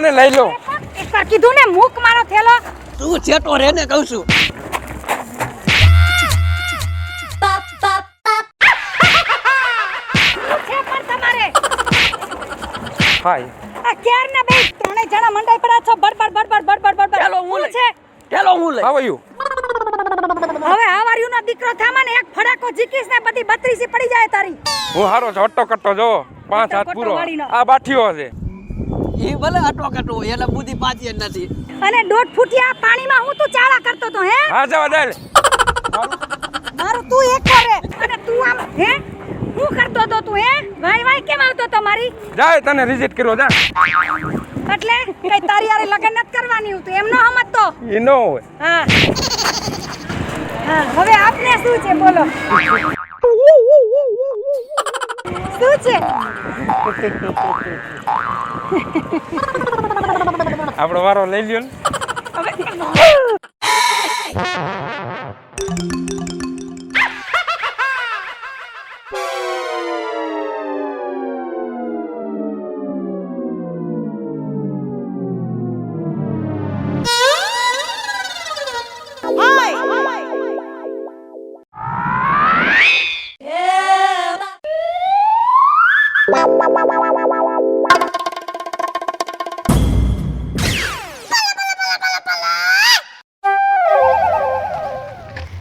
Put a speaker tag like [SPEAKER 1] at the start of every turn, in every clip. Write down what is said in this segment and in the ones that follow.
[SPEAKER 1] મને લઈ લો.
[SPEAKER 2] એકવાર કીધું ને મૂક મારો થેલો.
[SPEAKER 1] તું છેટો રે ને કહું છું. થાય.
[SPEAKER 2] આ ક્યારના બે ત્રણેય જણા મંડાઈ પડ્યા છો બડબડ બડબડ બડબડ બડબડ
[SPEAKER 1] ચાલો હું
[SPEAKER 2] શું
[SPEAKER 1] લઈ.
[SPEAKER 2] છે
[SPEAKER 1] ચાલો હું લઈ.
[SPEAKER 3] How are you?
[SPEAKER 2] હવે આવાર્યુનો દીકરો થામાં ને એક ફડાકો જીકીશ ને બધી 32 પડી જાય તારી
[SPEAKER 3] હું હારો છો અટ્ટો કટ્ટો જો 5 હાથ પૂરો
[SPEAKER 2] વાળીનો.
[SPEAKER 3] આ બાઠીઓ છે.
[SPEAKER 1] ઈ ભલે આટો કાટો હોય, એને બુદ્ધિ પાછી જ નથી.
[SPEAKER 2] અને દોઢ ફૂટિયા પાણીમાં હું તું ચાળા કરતો તો હે
[SPEAKER 3] હા જવા દે.
[SPEAKER 2] મારું તું એક કરે અને તું આમ હે હું કરતો તો તું હે વાય વાય કેમ આવતો તો મારી
[SPEAKER 3] જાય તને રિજેક્ટ કર્યો જા.
[SPEAKER 2] એટલે કઈ તારી હારે લગન નથી કરવાની હું તું એમ નો સમજતો
[SPEAKER 3] ઈ નો હોય.
[SPEAKER 2] હા હા હવે આપને શું છે બોલો શું છે
[SPEAKER 3] આપણો વારો લઈ લ્યો ને.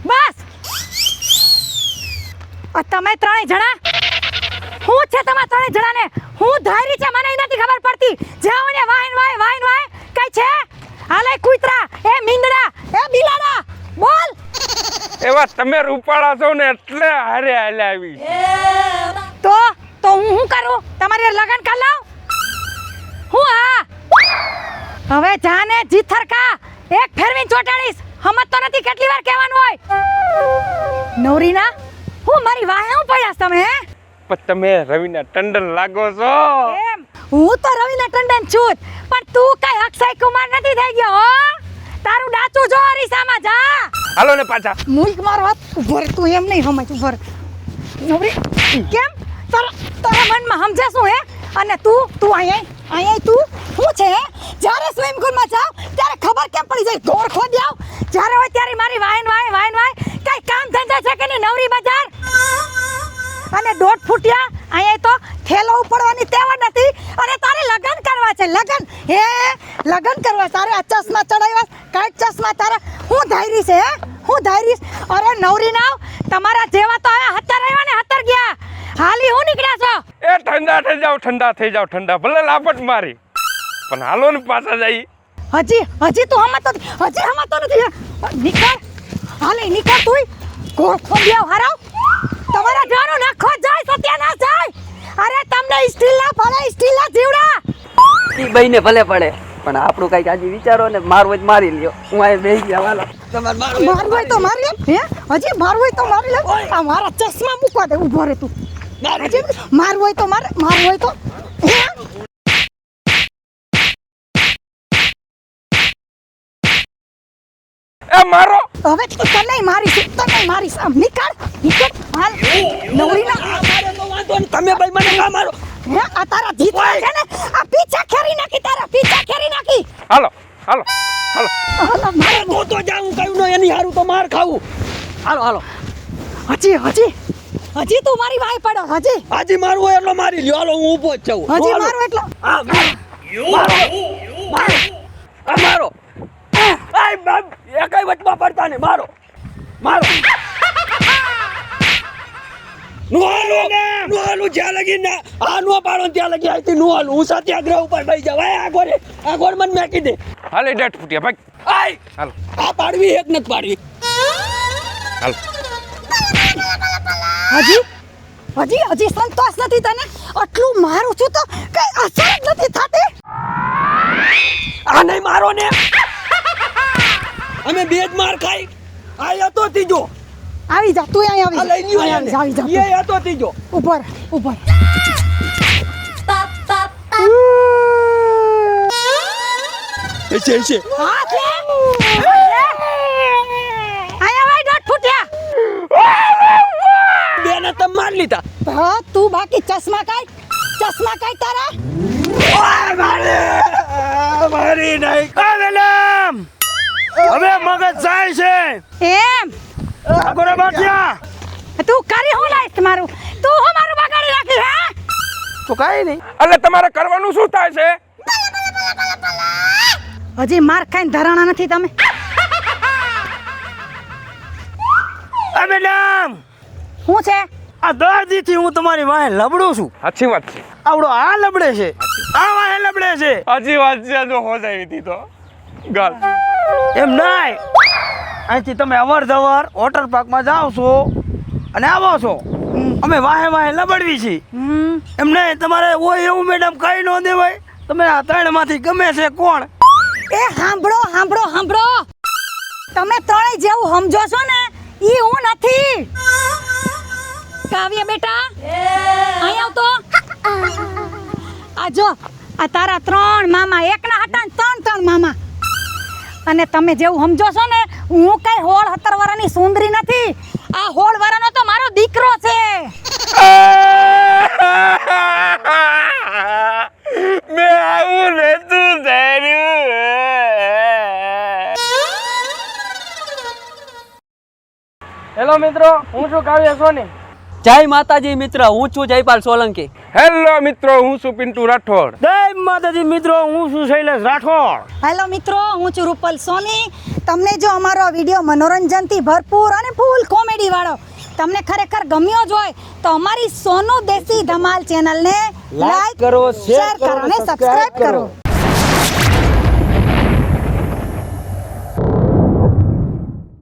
[SPEAKER 2] બસ આ તમે ત્રણેય જણા હું છે તમારા ત્રણેય જણાને હું ધારી છે મને ઈ નથી ખબર પડતી જાઓ ને વાઈન વાય કઈ છે હાલે કુતરા એ મીંદડા એ બિલાડા બોલ
[SPEAKER 3] એવા તમે રૂપાળા છો ને એટલે હારે હાલે આવી.
[SPEAKER 2] તો હું શું કરું તમારે લગન કર લઉં હું હા હવે જાને જીથરકા એક ફેરવીન ચોટાડીશ હમત તો નથી કેટલી વાર કહેવાનું હોય નવરીના હું મારી વાહે હું પડ્યા તમે હે
[SPEAKER 3] પણ તમે રવિના ટંડન લાગો છો.
[SPEAKER 2] એમ હું તો રવિના ટંડન છું જ, પણ તું કઈ અક્ષય કુમાર નથી થઈ ગયો હો તારું ડાચું જો અરીસામાં જા
[SPEAKER 3] હાલો ને પાછા.
[SPEAKER 2] મુઈક મારો હાથ ઉભો રે તું એમ નહીં સમજ ઉભો રે નવરી કેમ તારા મનમાં સમજે શું હે અને તું અહીંયા તું શું છે હે જ્યારે સ્વિમિંગ પુલમાં જાવ ત્યારે ખબર કેમ પડી જાય દોર ખોદી આવ જ્યારે હોય ત્યારે મારી વાઈન વાય કઈ કામ ધંધા છે કે નહીં નવરી બજાર અને દોઢ ફૂટિયા અહીંયા તો થેલો ઉપડવાની તેવ નથી અને તારે લગન કરવા છે લગન કરવા તારે આ ચશ્મા ચડાવ્યા કાટ ચશ્મા તારે હું ધાયરી છે હે હું ધાયરી અરે નવરી નાવ તમારા જેવા તો આયા હતર આવ્યા ને હતર ગયા હાલી હું નીકળ્યા છો
[SPEAKER 3] એ ઠંડા થઈ જાવ ઠંડા ભલે લાપટ મારી પણ હાલો ને પાછા જઈ.
[SPEAKER 2] હજી તું હમતો નથી નીકળ હાલે નીકળ તું કોણ ખોંડિયા હારાવ તમારા જાનો નાખો જાય સત્યાનાશ જાય અરે તમને સ્ટીલના જીવડા
[SPEAKER 1] ઈ બઈને ભલે પડે પણ આપણું કઈક આજે વિચારો ને મારું હોય તો મારી લ્યો. હું આ બેસી ગયા વાલો. તમારે
[SPEAKER 2] મારવું હોય તો મારી લે હે હજી મારવું હોય તો મારી લે આ મારા ચશ્મા મૂકવા દે ઊભો રે તું હજી મારવું હોય તો મારવું હોય તો હે
[SPEAKER 3] એ મારો
[SPEAKER 2] હવે તને નહીં મારીશ આમ નીકળ હાલ નવરીના
[SPEAKER 1] તમે ભાઈ મને કા મારો.
[SPEAKER 2] હે આ તારા જીતવા છે ને આ પીછા ખેરી નાખી
[SPEAKER 3] હાલો
[SPEAKER 2] હાલો મારે
[SPEAKER 1] તો જાઉં કયું ન એની હારું તો માર ખાવું. હાલો
[SPEAKER 2] હજી તું મારી વાય પડો હજી
[SPEAKER 1] હાજી મારું હોય એટલો મારી લ્યો. હાલો હું ઊભો જ છું.
[SPEAKER 2] હજી મારું એટલો
[SPEAKER 1] હા મારો આય બાપ એકઈ વચમાં પડતા ને મારો નુહાલું જ્યાં લગી ને આ નો પાડો ત્યાં લગી આઈતી નુહાલું હું સત્યાગ્રહ ઉપર બેસી જાવ. આ ગોળ મને મેકી દે.
[SPEAKER 3] હાલે ડેટ ફૂટ્યા ભાઈ.
[SPEAKER 1] આય
[SPEAKER 3] હાલો
[SPEAKER 1] આ પાડવી એક નથી પાડવી.
[SPEAKER 3] હાલો
[SPEAKER 2] હજી સંતોષ નથી તને આટલું મારું છું તો કઈ અસર જ નથી થતી
[SPEAKER 1] આ નહીં મારો ને અમે બે જ માર ખાઈ. આ હતો ત્રીજો.
[SPEAKER 2] આવી જા તું અહીં
[SPEAKER 1] આ લઈ લ્યો એને.
[SPEAKER 2] આવી જા
[SPEAKER 1] એ હતો ત્રીજો.
[SPEAKER 2] ઉપર
[SPEAKER 1] છે
[SPEAKER 2] હાથ લે આયા ભાઈ દોઢ ફૂટ્યા
[SPEAKER 1] બેને તમે માર લીધા.
[SPEAKER 2] હા તું બાકી ચશ્મા કાઢ તારા
[SPEAKER 1] મારી નહીં
[SPEAKER 3] કાલેલામ હવે મગજ જાય છે.
[SPEAKER 2] એમ
[SPEAKER 3] આગળ બાક્યા
[SPEAKER 2] તું કરી હું લાઈસ મારું તું હું મારું બગાડી રાખી હે
[SPEAKER 1] તો કાંઈ નહીં.
[SPEAKER 3] એટલે તમારે કરવાનું શું થાય છે?
[SPEAKER 2] હજી માર ખાઈને ધરાણા નથી તમે.
[SPEAKER 1] આ મેડમ,
[SPEAKER 2] શું છે?
[SPEAKER 1] આ 10 દીથી હું તમારી વાહે લબડું છું.
[SPEAKER 3] સાચી વાત છે.
[SPEAKER 1] આવડો આ લબડે છે, આ વાહે લબડે છે.
[SPEAKER 3] સાચી વાત છે. જો હો જાય હતી તો ગાલ.
[SPEAKER 1] એમ નહીં, અહીંથી તમે અવરજવર વોટર પાર્કમાં જાઓ છો અને આવો છો. અમે વાહે વાહે લબડવી છીએ. એમ નહીં, તમારે હોય એવું મેડમ કઈ ન દેવાય. તમે આ 3 માંથી ગમે છે કોણ?
[SPEAKER 2] એ સાંભળો સાંભળો સાંભળો, તમે ત્રણેય જેવું સમજો છો ને ઈ હું નથી. કાવ્ય બેટા અહીં આવતો. આ જો આ તારા 3 મામા, એકના હતા ને 3 મામા. અને તમે જેવું સમજો છો ને, હું કઈ 16-17 વર્ષની સુંદરી નથી. આ 16 વર્ષનો તો મારો દીકરો છે.
[SPEAKER 3] મેં આવું નતું ધાર્યું.
[SPEAKER 4] હેલો મિત્રો, હું છું કાવ્ય સોની.
[SPEAKER 5] જય માતાજી મિત્ર, હું છું જયપાલ સોલંકી.
[SPEAKER 3] હેલો મિત્રો, હું છું પિન્ટુ રાઠોડ.
[SPEAKER 1] જય માતાજી મિત્રો, હું છું શૈલેષ રાઠોડ.
[SPEAKER 2] હેલો મિત્રો, હું છું રૂપલ સોની. તમને જો અમારો વિડીયો મનોરંજનથી ભરપૂર અને ફૂલ કોમેડી વાળો તમને ખરેખર ગમ્યો જ હોય તો અમારી સોનુ દેશી ધમાલ ચેનલને લાઈક કરો, શેર કરો અને સબસ્ક્રાઇબ કરો.